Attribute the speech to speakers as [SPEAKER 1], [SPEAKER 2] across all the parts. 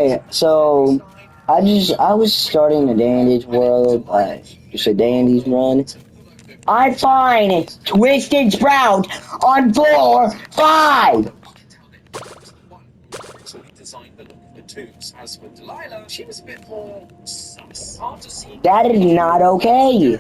[SPEAKER 1] Hey, so I was starting a Dandy's world, just a Dandy's run. I find Twisted Sprout on floor 5. That is not okay.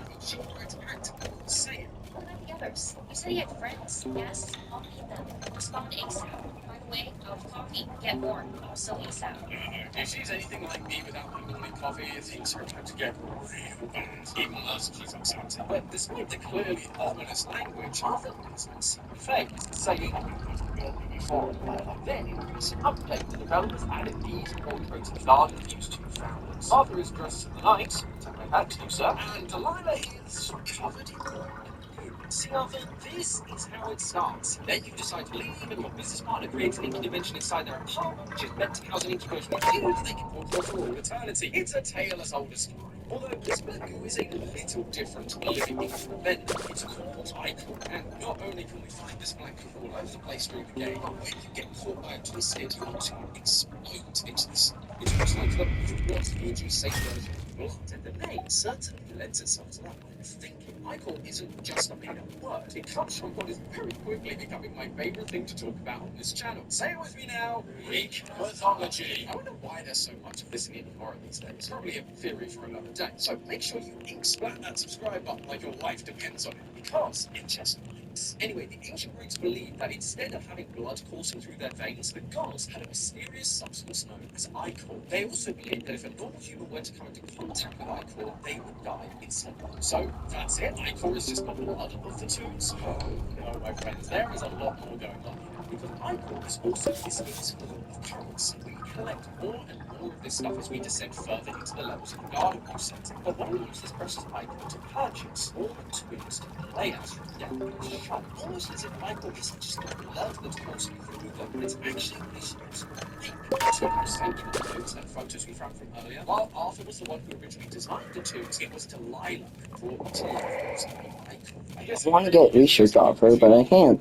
[SPEAKER 1] I want to get research off her, but I can't.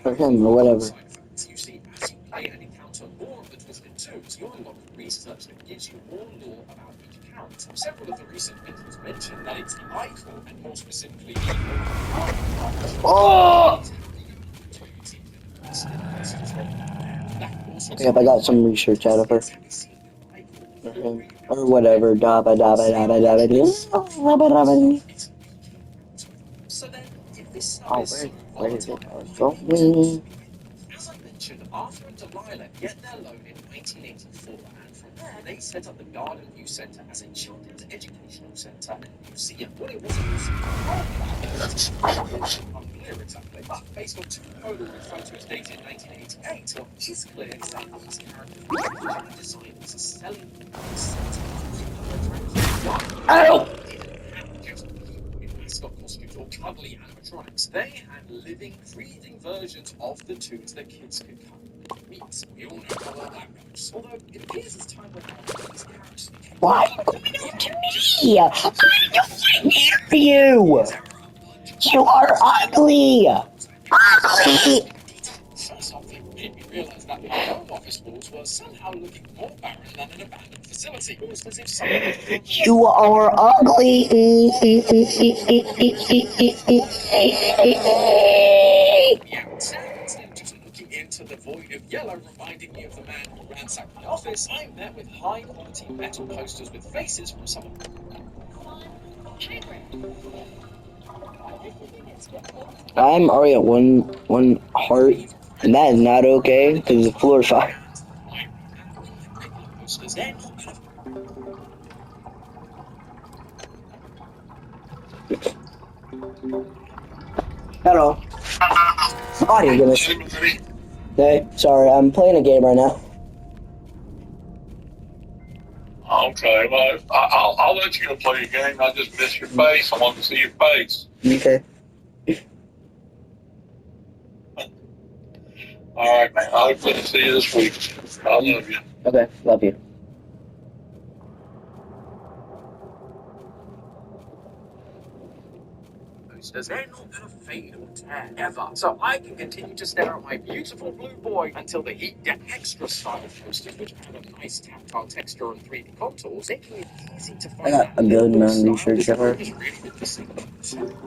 [SPEAKER 1] For him, or whatever. Oh! Yep, I got some research out of her. For him. Or whatever. Dabba dabba dabba dabba dabba dabba. Oh, where did it go? Ow! Why are you coming up to me? I don't hear you. You are ugly. Ugly. You are ugly. I'm already at one heart, and that is not okay because the floor is fire. Hello. Audio goodness. Hey, sorry, I'm playing a game right now.
[SPEAKER 2] Okay, well, I'll let you go play your game. I just miss your face. I want to see your face.
[SPEAKER 1] Okay.
[SPEAKER 2] All right, man. I'll see you this week. I love you.
[SPEAKER 1] Okay, love you.
[SPEAKER 3] posters, they're not gonna fade or tear ever. So I can continue to stare at my beautiful blue boy until the heat get extra style posters, which add a nice tactile texture and 3D contours, making it easy to find
[SPEAKER 1] I got
[SPEAKER 3] that
[SPEAKER 1] a good amount of
[SPEAKER 3] style
[SPEAKER 1] these shirts
[SPEAKER 3] that
[SPEAKER 1] ever.
[SPEAKER 3] is really good to see.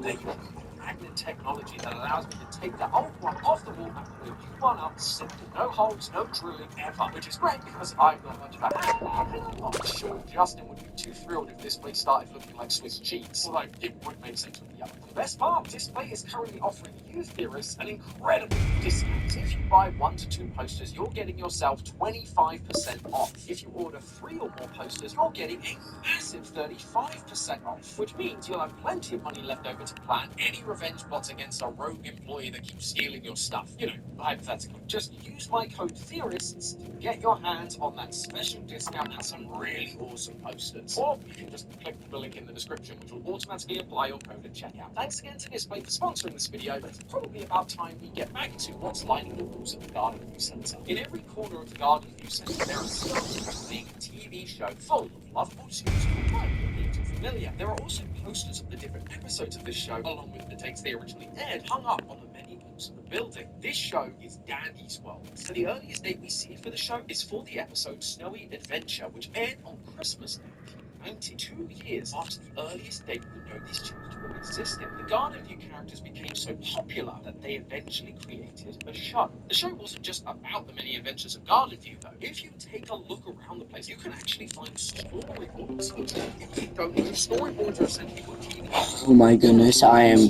[SPEAKER 3] There you go. Magnet technology that allows me to take the old one off the wall and put a new one up simple. No holes, no drilling ever, which is great because I'm not much of a handbag, and I'm not sure Justin would be too thrilled if this place started looking like Swiss cheese, although it would make sense with the other. The best part, this place is currently offering you theorists an incredible discount. If you buy 1 to 2 posters, you're getting yourself 25% off. If you order 3 or more posters, you're getting a massive 35% off, which means you'll have plenty of money left over to plan any revenge plots against a rogue employee that keeps stealing your stuff. You know, hypothetically. Just use my code theorists to get your hands on that special discount and some really awesome posters. Or you can just click the link in the description, which will automatically apply your code at checkout. Thanks again to Display for sponsoring this video, but it's probably about time we get back to what's lining the walls of the Garden View Centre. In every corner of the Garden View Centre, there are signs playing a TV show full of lovable tunes called Right, you're familiar. There are also posters of the different episodes of this show, along with the dates they originally aired, hung up on the many walls of the building. This show is Dandy's World, so the earliest date we see for the show is for the episode Snowy Adventure, which aired on Christmas 1990, 2 years after the earliest date we know these tunes to have existed. The Garden View characters became so popular that they eventually created a show. The show wasn't just about the many adventures of Garden View, though. If you take a look around the place, you can actually find storyboards. If you don't know, storyboards are essentially what TV
[SPEAKER 1] Oh my goodness, I am